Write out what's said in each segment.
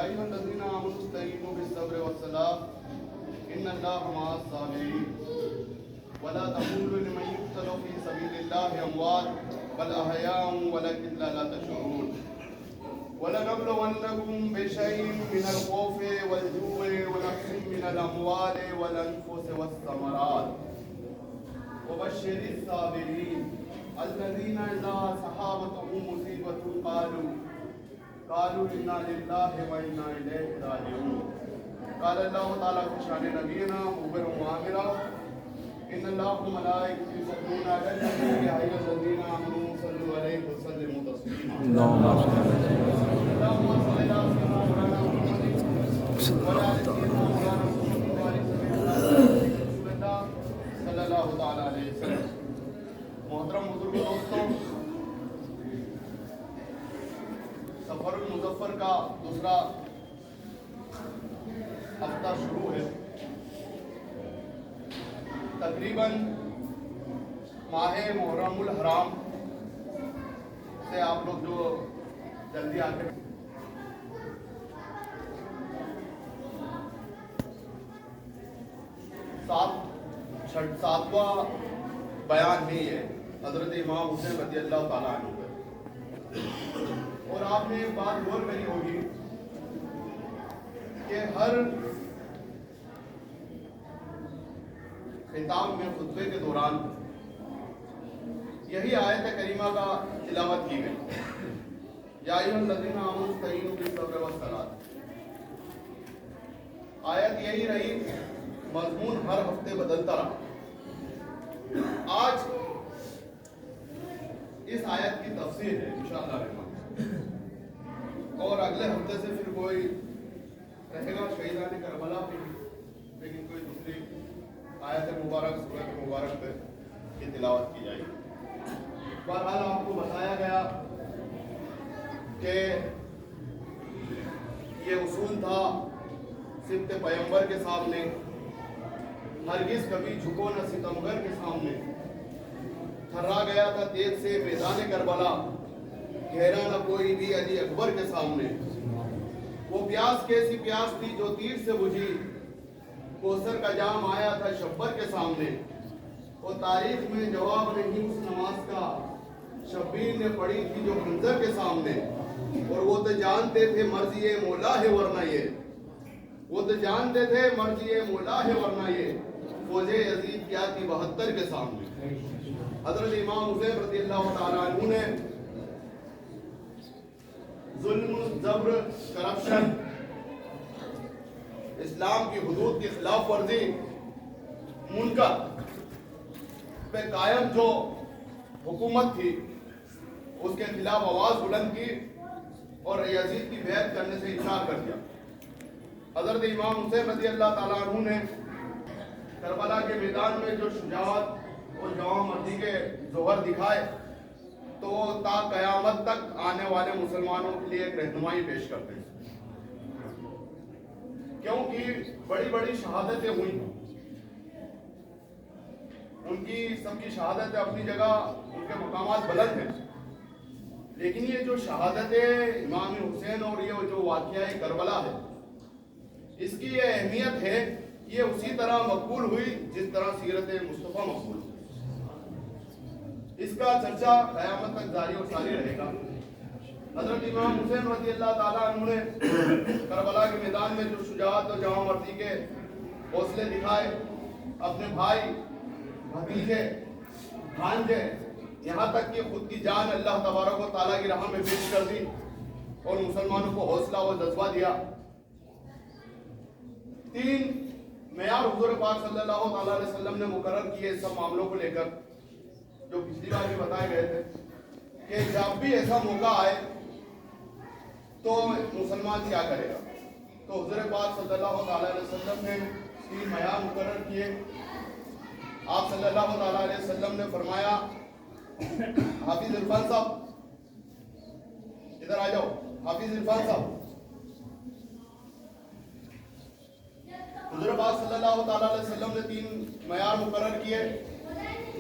یا ایھا الذین آمنوا استعینوا بالصبر والصلاۃ ان اللہ مع الصابرین ولا تقولوا لمن يقتل في سبيل الله اموات بل احیاء ولکن لا تشعرون وَلَنَبْلُوَنَّكُمْ بِشَيْءٍ مِّنَ الْخَوْفِ وَالْجُوعِ وَنَقْصٍ مِّنَ الْأَمْوَالِ وَالْأَنفُسِ وَالثَّمَرَاتِ وَبَشِّرِ الصَّابِرِينَ الَّذِينَ إِذَا أَصَابَتْهُم مُّصِيبَةٌ قَالُوا إِنَّا لِلَّهِ وَإِنَّا إِلَيْهِ رَاجِعُونَ قال اللہ تعالیٰ في شان نبینا مخبرا وعامرا ان اللہ وملائکته یصلون علی النبی یا ایھا الذین آمنوا صلوا علیہ وسلموا تسلیما اللهم صل علی سیدنا مولانا محمد وعلى آل سیدنا مولانا محمد وعلى رسول اللہ صلی اللہ تعالی علیہ وسلم. محترم بزرگ دوستوں، سفر المظفر کا دوسرا ہفتہ شروع ہے. تقریباً ماہ محرم الحرام سے آپ لوگ جو جلدی آتے ہیں ساتواں بیان ہے یہ حضرت امام حسین رضی اللہ تعالیٰ عنہ کا. اور آپ نے ایک بات غور کری ہوگی کہ ہر خطاب میں خطبے کے دوران یہی آیت کریمہ کا تلاوت کی گئی، یا ایھا الذین آمنوا استعینوا بالصبر والصلاۃ. آیت یہی رہی، مضمون ہر ہفتے بدلتا رہا. آج اس آیت کی تفسیر ہے انشاءاللہ الرحمن، اور اگلے ہفتے سے پھر کوئی رہے گا شہیدان کربلا پہ، لیکن کوئی دوسری آیت مبارک سورۃ مبارک پہ کی تلاوت کی جائے گی. بہرحال آپ کو بتایا گیا کہ یہ اصول تھا سبط پیغمبر کے سامنے، ہرگز کبھی جھکو نہ ستمگر کے سامنے. تھرا گیا تھا تیغ سے میدان کربلا، گھیرا نہ کوئی بھی علی اکبر کے سامنے. وہ پیاس کیسی پیاس تھی جو تیر سے بجھی، کوثر کا جام آیا تھا شبر کے سامنے. وہ تاریخ میں جواب نہیں اس نماز کا، شبیر نے پڑھی تھی جو منظر کے سامنے. اور وہ تو جانتے تھے مرضی مولا ہے ورنہ یہ، وہ تو جانتے تھے مرضی مولا ہے ورنہ یہ، فوج یزید کیا تھی 72 کے سامنے. حضرت امام حسین رضی اللہ تعالیٰ عنہ نے ظلم، جبر، کرپشن، اسلام کی حدود کی خلاف ورزی، منکر پہ قائم جو حکومت تھی اس کے خلاف آواز بلند کی اور یزید کی بیعت کرنے سے انکار کر دیا. حضرت امام حسین رضی اللہ تعالیٰ عنہ نے کربلا کے میدان میں جو شجاعت اور جواں مردی کے ظہر دکھائے تو تا قیامت تک آنے والے مسلمانوں کے لیے ایک رہنمائی پیش کرتے ہیں. کیونکہ بڑی بڑی شہادتیں ہوئی، ان کی سب کی شہادتیں اپنی جگہ ان کے مقامات بلند ہیں، لیکن یہ جو شہادتیں امام حسین اور یہ جو واقعہ کربلا ہے، اس کی یہ اہمیت ہے، یہ اسی طرح مقبول ہوئی جس طرح سیرت مصطفیٰ مقبول ہوئی. اس کا چرچا قیامت تک جاری اور ساری رہے گا. حضرت امام حسین رضی اللہ تعالیٰ عنہ نے کربلا کے میدان میں جو شجاعت اور جواں مردی کے حوصلے دکھائے، اپنے بھائی، بھتیجے، بھانجے، یہاں تک کہ خود کی جان اللہ تبارک و تعالیٰ کی راہ میں پیش کر دی اور مسلمانوں کو حوصلہ و جذبہ دیا. 3 معیار حضور پاک صلی اللہ تعالیٰ علیہ وسلم نے مقرر کیے سب معاملوں کو لے کر، جو پچھلی بار بھی بتائے گئے تھے کہ جب بھی ایسا موقع آئے تو مسلمان کیا کرے گا. تو حضور پاک صلی اللہ تعالیٰ علیہ وسلم نے 3 معیار مقرر کیے. آپ صلی اللہ تعالیٰ علیہ وسلم نے فرمایا، حافظ عرفان صاحب ادھر آ جاؤ، حافظ عرفان صاحب. حضور پاک صلی اللہ تعالیٰ علیہ وسلم نے 3 معیار مقرر کیے.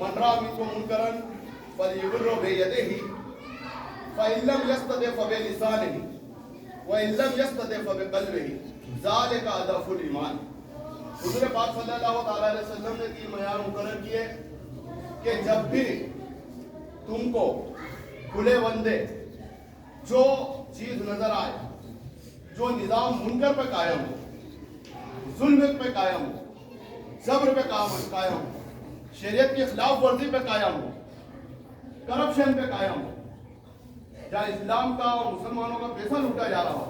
من رأى منكم منكرا فليغيره بيده فإن لم يستطع فبلسانه وَإِن لَّمْ يَسْتَطِعْ فَبِقَلْبِهِ ذَلِكَ أَضْعَفُ الْإِيمَانِ۔ حضور پاک صلی اللہ علیہ وسلم نے 3 معیار مقرر کیے کہ جب بھی تم کو کھلے بندے جو چیز نظر آئے، جو نظام منکر پہ قائم ہو، ظلم پہ قائم ہو، صبر پہ قائم ہو، شریعت کی خلاف ورزی پہ قائم ہو، کرپشن پہ قائم ہو، جہاں اسلام کا اور مسلمانوں کا پیسہ لوٹا جا رہا ہو،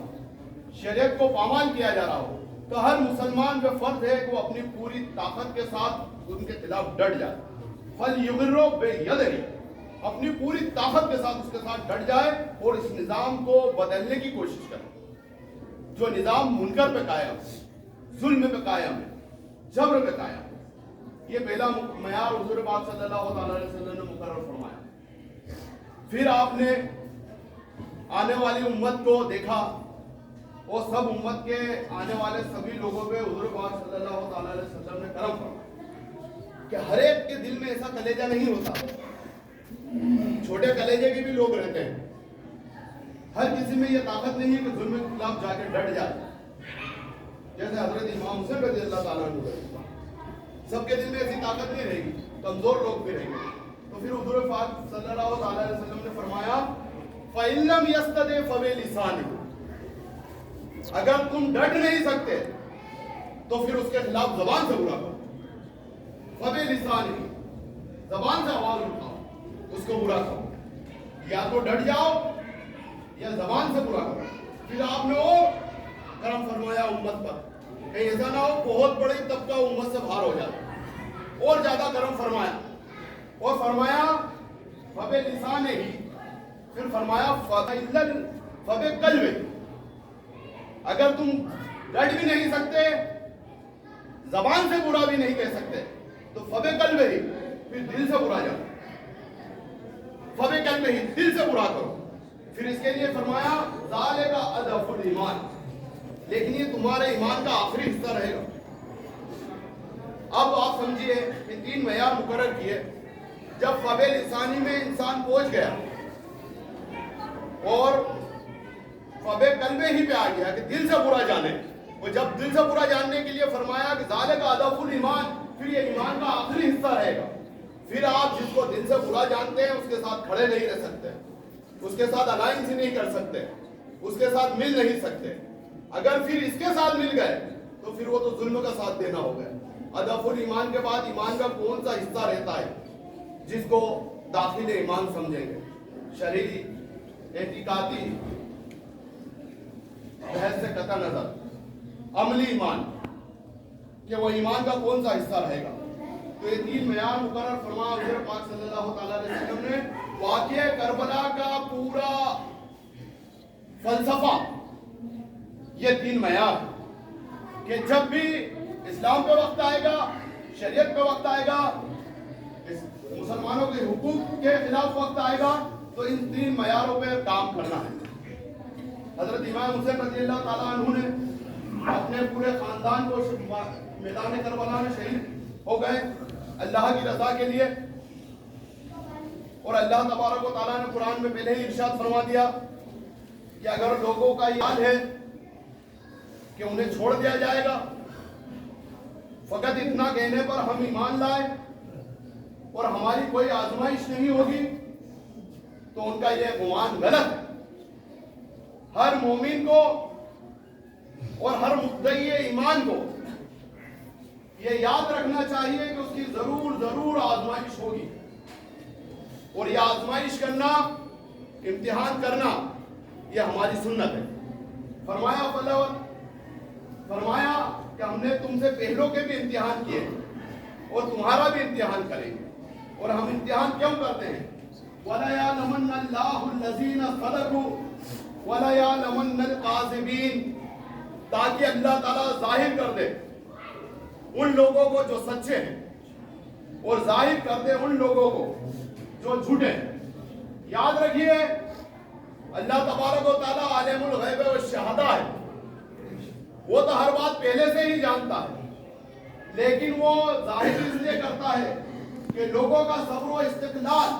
شریعت کو پامال کیا جا رہا ہو، تو ہر مسلمان پہ فرض ہے کہ وہ اپنی پوری طاقت کے ساتھ ان کے خلاف ڈٹ جائے۔ فَلْيُغِرُّ بِيَدِهِ، اپنی پوری طاقت کے ساتھ اس کے ساتھ ڈٹ جائے اور اس نظام کو بدلنے کی کوشش کرے جو نظام منکر پہ قائم ہے، ظلم پہ قائم ہے، جبر پہ قائم ہے۔ یہ پہلا معیار حضور پاک صلی اللہ علیہ وسلم نے مقرر فرمایا۔ پھر آپ نے آنے والی امت کو دیکھا، اور سب امت کے آنے والے سبھی لوگوں پہ حضور پاک صلی اللہ علیہ وسلم نے کرم فرمایا کہ ہر ایک کے دل میں ایسا کلیجہ نہیں ہوتا، چھوٹے کلیجے کے بھی لوگ رہتے ہیں، ہر کسی میں یہ طاقت نہیں ہے کہ ظلم کے خلاف جا کے ڈٹ جائے، جیسے حضرت امام حسین رضی اللہ تعالیٰ عنہ، سب کے دل میں ایسی طاقت نہیں رہے گی، کمزور لوگ بھی رہیں گے۔ تو پھر حضور پاک صلی اللہ علیہ وسلم نے فرمایا فَإِن لَّمْ يَسْتَطِعْ فَبِلِسَانِهِ، اگر تم ڈٹ نہیں سکتے تو پھر اس کے خلاف زبان سے برا کرو، فَبِلِسَانِهِ، زبان سے آواز اٹھاؤ، اس کو برا کرو، یا تو ڈٹ جاؤ یا زبان سے برا کرو۔ پھر آپ نے اور کرم فرمایا امت پر، کہیں ایسا نہ ہو بہت بڑی طبقہ امت سے باہر ہو جائے، اور زیادہ کرم فرمایا، اور فرمایا فَبِلِسَانِهِ، پھر فرمایا فَبِقَلْبِهِ، اگر تم ڈٹ بھی نہیں سکتے، زبان سے برا بھی نہیں کہہ سکتے، تو فَبِقَلْبِهِ، پھر دل سے برا جاؤ، فَبِقَلْبِهِ، دل سے برا کرو۔ پھر اس کے لیے فرمایا ذَلِكَ أَضْعَفُ الْإِيمَانِ، لیکن یہ تمہارے ایمان کا آخری حصہ رہے گا۔ اب آپ سمجھیے کہ 3 معیار مقرر کیے، جب فَبِلِسَانِهِ میں انسان پہنچ گیا اور فَبِقَلْبِهِ پہ آ گیا کہ دل سے برا جانے، اور جب دل سے برا جاننے کے لیے فرمایا کہ ذَلِكَ أَضْعَفُ الْإِيمَانِ، پھر یہ ایمان کا آخری حصہ رہے گا۔ پھر آپ جس کو دل سے برا جانتے ہیں اس کے ساتھ کھڑے نہیں رہ سکتے، اس کے ساتھ الائنس نہیں کر سکتے، اس کے ساتھ مل نہیں سکتے۔ اگر پھر اس کے ساتھ مل گئے تو پھر وہ تو ظلم کا ساتھ دینا ہو گیا۔ اضعف الایمان کے بعد ایمان کا کون سا حصہ رہتا ہے جس کو داخل ایمان سمجھیں گے؟ شرعی، اعتقادی، بحث سے قطع نظر، عملی ایمان، کہ وہ ایمان کا کون سا حصہ رہے گا۔ تو یہ 3 معیار مقرر فرمایا حضور پاک صلی اللہ تعالیٰ علیہ وسلم نے۔ واقعہ کربلا کا پورا فلسفہ یہ 3 معیار، کہ جب بھی اسلام پہ وقت آئے گا، شریعت پہ وقت آئے گا، مسلمانوں کے حقوق کے خلاف وقت آئے گا، تو ان 3 معیاروں پہ کام کرنا ہے۔ حضرت امام حسین رضی اللہ تعالیٰ عنہ نے اپنے پورے خاندان کو میدان کربلا میں شہید ہو گئے اللہ کی رضا کے لیے، اور اللہ تبارک و تعالیٰ نے قرآن میں پہلے ہی ارشاد فرما دیا کہ اگر لوگوں کا یہ حال ہے کہ انہیں چھوڑ دیا جائے گا، فقط اتنا کہنے پر ہم ایمان لائے اور ہماری کوئی آزمائش نہیں ہوگی، تو ان کا یہ گمان غلط ہے۔ ہر مومن کو اور ہر مدعی ایمان کو یہ یاد رکھنا چاہیے کہ اس کی ضرور آزمائش ہوگی، اور یہ آزمائش کرنا، امتحان کرنا، یہ ہماری سنت ہے۔ فرمایا کہ ہم نے تم سے پہلوں کے بھی امتحان کیے اور تمہارا بھی امتحان کریں گے۔ اور ہم امتحان کیوں کرتے ہیں؟ وَلَيَعْلَمَنَّ اللَّهُ الَّذِينَ صَدَقُوا وَلَيَعْلَمَنَّ الْكَاذِبِينَ، تاکہ اللہ تعالیٰ ظاہر کر دے ان لوگوں کو جو سچے ہیں، اور ظاہر کر دے ان لوگوں کو جو جھوٹے ہیں۔ یاد رکھیے اللہ تبارک و تعالیٰ عالم الغیب والشہادہ ہے، وہ تو ہر بات پہلے سے ہی جانتا ہے، لیکن وہ ظاہر اس لیے کرتا ہے کہ لوگوں کا صبر و استقلال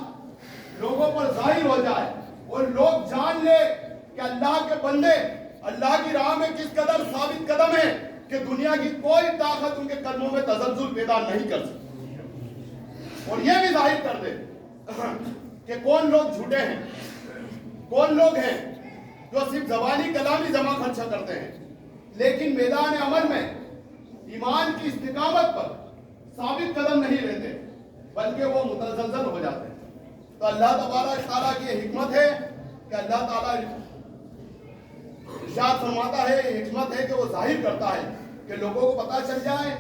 لوگوں پر ظاہر ہو جائے، اور لوگ جان لے کہ اللہ کے بندے اللہ کی راہ میں کس قدر ثابت قدم ہے کہ دنیا کی کوئی طاقت ان کے قدموں میں تزلزل پیدا نہیں کر سکتی. اور یہ بھی ظاہر کر دے کہ کون لوگ جھوٹے ہیں, کون لوگ ہیں جو صرف زبانی کلامی جمع خرچہ کرتے ہیں لیکن میدان عمل میں ایمان کی استقامت پر ثابت قدم نہیں رہتے بلکہ وہ متزلزل ہو جاتے ہیں. تو اللہ تبارک تعالیٰ کی یہ حکمت ہے کہ اللہ تعالیٰ ارشاد فرماتا ہے, یہ حکمت ہے کہ وہ ظاہر کرتا ہے کہ لوگوں کو پتہ چل جائے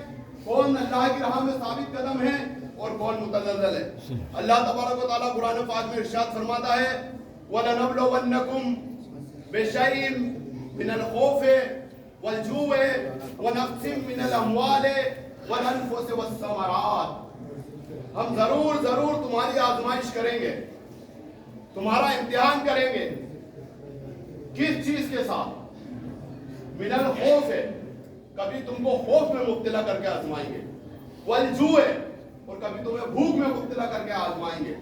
کون اللہ کی راہ میں ثابت قدم ہے اور کون متزلزل ہے. اللہ تبارک و تعالیٰ قرآن پاک میں ارشاد فرماتا ہے وَلَنَبْلُوَنَّكُمْ بِشَيْءٍ مِنَ الْخَوْفِ وَالْجُوعِ وَنَقْصٍ مِنَ الْأَمْوَالِ وَالْأَنفُسِ وَالثَّمَرَاتِ. ہم ضرور تمہاری آزمائش کریں گے, تمہارا امتحان کریں گے. کس چیز کے ساتھ؟ من الخوف ہے, کبھی تم کو خوف میں مبتلا کر کے آزمائیں گے. والجوع ہے, اور کبھی تمہیں بھوک میں مبتلا کر کے آزمائیں گے.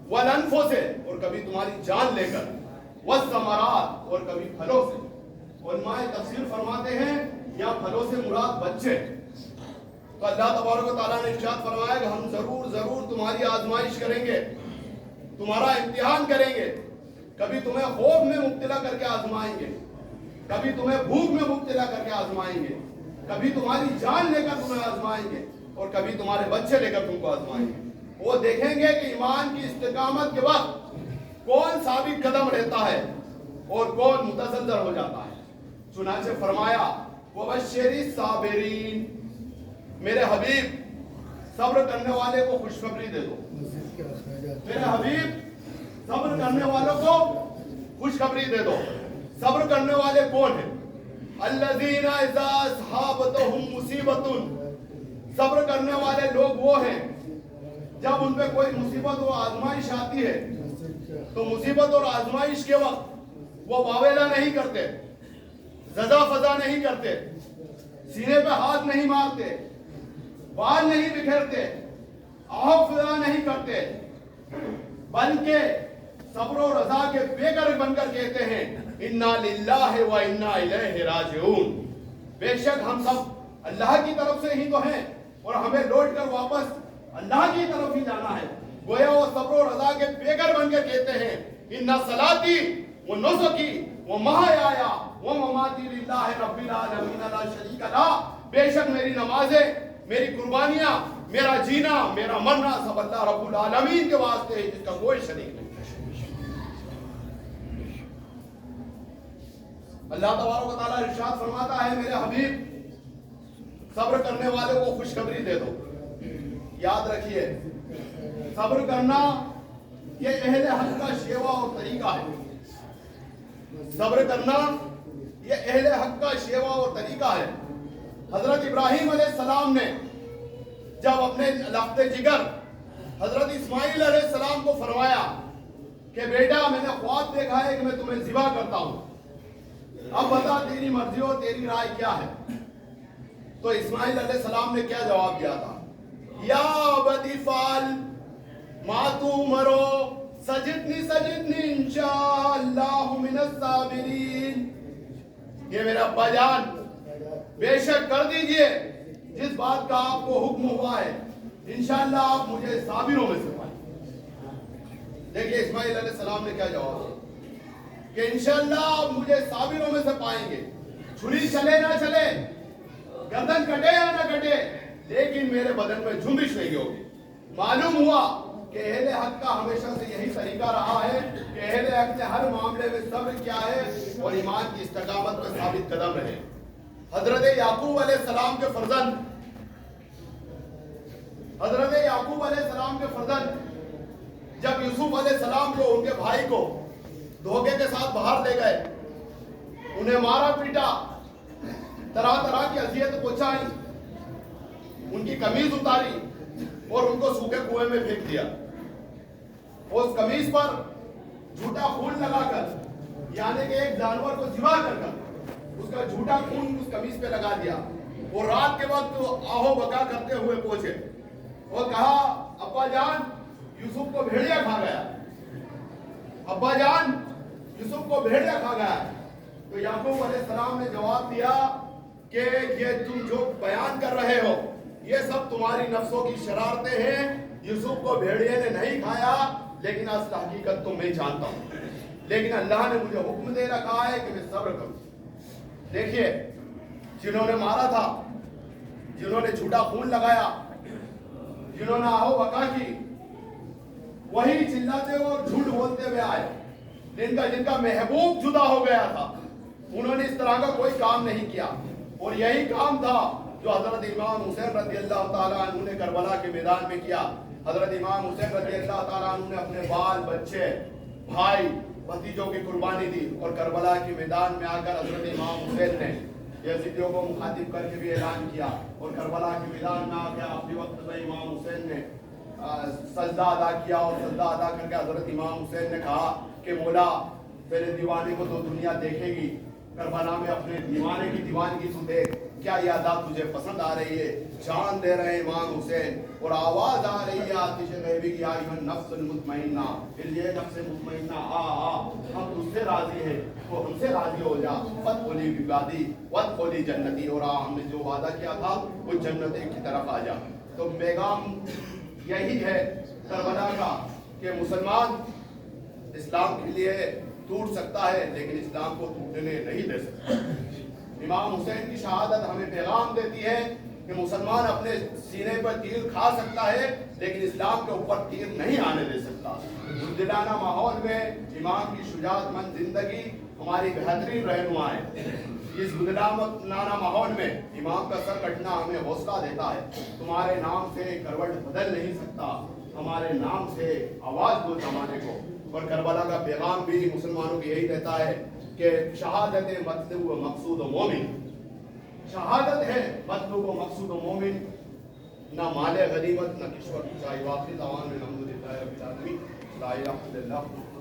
والانفس ہے, اور کبھی تمہاری جان لے کر. والثمرات, اور کبھی پھلوں سے. علماء تفسیر فرماتے ہیں یہاں پھلوں سے مراد بچے. تو اللہ تبارک و تعالیٰ نے ارشاد فرمایا کہ ہم ضرور تمہاری آزمائش کریں گے, تمہارا امتحان کریں گے. کبھی تمہیں خوف میں مبتلا کر کے آزمائیں گے, کبھی تمہیں بھوک میں مبتلا کر کے آزمائیں گے, کبھی تمہاری جان لے کر تمہیں آزمائیں گے, اور کبھی تمہارے بچے لے کر تم کو آزمائیں گے. وہ دیکھیں گے کہ ایمان کی استقامت کے وقت کون ثابت قدم رہتا ہے اور کون متزلزل ہو جاتا ہے. چنانچہ فرمایا وَبَشِّرِ الصَّابِرِينَ, میرے حبیب صبر کرنے والے کو خوشخبری دے دو. میرے حبیب صبر کرنے والوں کو خوشخبری دے دو. صبر کرنے والے کون ہیں؟ الذین اذا اصحابتهم مصیبت. صبر کرنے والے لوگ وہ ہیں جب ان پہ کوئی مصیبت و آزمائش آتی ہے تو مصیبت اور آزمائش کے وقت وہ واویلا نہیں کرتے, زدہ فضا نہیں کرتے, سینے پہ ہاتھ نہیں مارتے, بال نہیں بکھیرتے, آہ فضا نہیں کرتے, بلکہ صبر و رضا کے پیکر بن کر کہتے ہیں اِنَّا لِلَّهِ وَإِنَّا إِلَيْهِ رَاجِعُونَ. بے شک ہم سب اللہ کی طرف سے ہی تو ہیں اور ہمیں لوٹ کر واپس اللہ کی طرف ہی جانا ہے. گویا وہ صبر و رضا کے پیکر بن کر کہتے ہیں اِنَّا صَلَاتِي وَنُسُكِي وَمَحْيَايَ وَمَمَاتِي لِلَّهِ رَبِّ الْعَالَمِينَ لَا شَرِيكَ لَهُ. بے شک میری نمازیں, میری قربانیاں, میرا جینا, میرا مرنا سب اللہ رب العالمین کے واسطے ہے جس کا کوئی شریک نہیں. اللہ تبارک و تعالیٰ ارشاد فرماتا ہے میرے حبیب صبر کرنے والے کو خوشخبری دے دو. یاد رکھیے صبر کرنا یہ اہل حق کا شیوا اور طریقہ ہے. صبر کرنا یہ اہل حق کا شیوا اور طریقہ ہے. حضرت ابراہیم علیہ السلام نے جب اپنے لخت جگر حضرت اسماعیل علیہ السلام کو فرمایا کہ بیٹا میں نے خواب دیکھا ہے کہ میں تمہیں ذبح کرتا ہوں, اب بتا تیری مرضی اور تیری رائے کیا ہے. تو اسماعیل علیہ السلام نے کیا جواب دیا تھا؟ یا ابتی فعل ما تؤمر سجدنی انشاءاللہ من الصابرین. یہ میرا ابا جان بے شک کر دیجئے جس بات کا آپ کو حکم ہوا ہے, انشاءاللہ آپ مجھے صابروں میں سے پائیں. دیکھیے اسماعیل علیہ السلام نے کیا جواب دیا کہ انشاءاللہ آپ مجھے صابروں میں سے پائیں گے. چھری چلے نہ چلے, گردن کٹے یا نہ کٹے, لیکن میرے بدن میں جنبش نہیں ہوگی. معلوم ہوا کہ اہل حق کا ہمیشہ سے یہی طریقہ رہا ہے کہ اہل حق سے ہر معاملے میں صبر کیا ہے اور ایمان کی استقامت میں ثابت قدم رہے. حضرت یعقوب علیہ السلام کے فرزند جب یوسف علیہ السلام کو ان کے بھائی کو دھوکے کے ساتھ باہر لے گئے, انہیں مارا پیٹا, طرح کی اذیت پہنچائی, ان کی قمیض اتاری اور ان کو سوکھے کنویں میں پھینک دیا. اس قمیض پر جھوٹا خون لگا کر یعنی کہ ایک جانور کو ذبح کر اس کا جھوٹا خون اس قمیض پہ لگا دیا. وہ رات کے وقت آہو بکا کرتے ہوئے پہنچے اور کہا ابا جان یوسف کو بھیڑیا کھا گیا, ابا جان یوسف کو بھیڑیا کھا گیا. تو یعقوب علیہ السلام نے جواب دیا کہ یہ تم جو بیان کر رہے ہو یہ سب تمہاری نفسوں کی شرارتیں ہیں. یوسف کو بھیڑیے نے نہیں کھایا لیکن اصل حقیقت تو میں جانتا ہوں. لیکن اللہ نے مجھے حکم دے رکھا ہے کہ میں صبر کروں. دیکھیے جنہوں نے مارا تھا, جنہوں نے جھوٹا خون لگایا, جنہوں نے آہو بکا کی, وہی چلاتے اور جھوٹ بولتے ہوئے آئے. جن کا محبوب جدا ہو گیا تھا انہوں نے اس طرح کا کوئی کام نہیں کیا. اور یہی کام تھا جو حضرت امام حسین رضی اللہ تعالیٰ عنہ نے کربلا کے میدان میں کیا. حضرت امام حسین رضی اللہ تعالیٰ عنہ نے اپنے بال بچے بھائی بھتیجوں کی قربانی دی, اور کربلا کے میدان میں آ کر حضرت امام حسین نے یزیدیوں کو مخاطب کر کے بھی اعلان کیا, اور کربلا کے میدان میں آ کے آخری وقت میں امام حسین نے سجدہ ادا کیا, اور سجدہ ادا کر کے حضرت امام حسین نے کہا کہ مولا میرے دیوانے کو تو دنیا دیکھے گی, کربلا میں اپنے دیوانے کی دیوانگی تو دیکھ, کیا یہ عذاب تجھے پسند آ رہی ہے؟ جان دے رہے ہیں امام حسین, اور آواز آ رہی ہے آتش غیبی کی, یا ایھا النفس المطمئنہ, یہ نفس مطمئنہ ہم تجھ سے راضی ہیں, تو ہم سے راضی ہو جا. فادخلی بعبادی وادخلی جنتی, اور ہم نے جو وعدہ کیا تھا وہ جنت کی طرف آ جا. تو پیغام یہی ہے کربلا کا کہ مسلمان اسلام کے لیے ٹوٹ سکتا ہے لیکن اسلام کو ٹوٹنے نہیں دے سکتا. امام حسین کی شہادت ہمیں پیغام دیتی ہے کہ مسلمان اپنے سینے پر تیر کھا سکتا ہے لیکن اسلام کے اوپر تیر نہیں آنے دے سکتا. بزدلانہ ماحول میں امام کی شجاعت مند زندگی ہماری بہترین رہنما ہے. اس بزدلانہ ماحول میں امام کا سر کٹنا ہمیں حوصلہ دیتا ہے. تمہارے نام سے کروٹ بدل نہیں سکتا, ہمارے نام سے آواز دو زمانے کو. اور کربلا کا پیغام بھی مسلمانوں کی یہی رہتا ہے کہ شہادت مطلوب و مقصود و مومن, شہادت ہے مطلوب و مقصود و مومن, نہ مال غنیمت نہ کشور. چاہے واقعی دعوان میں الحمدللہ رب العالمین, لا الہ الا اللہ.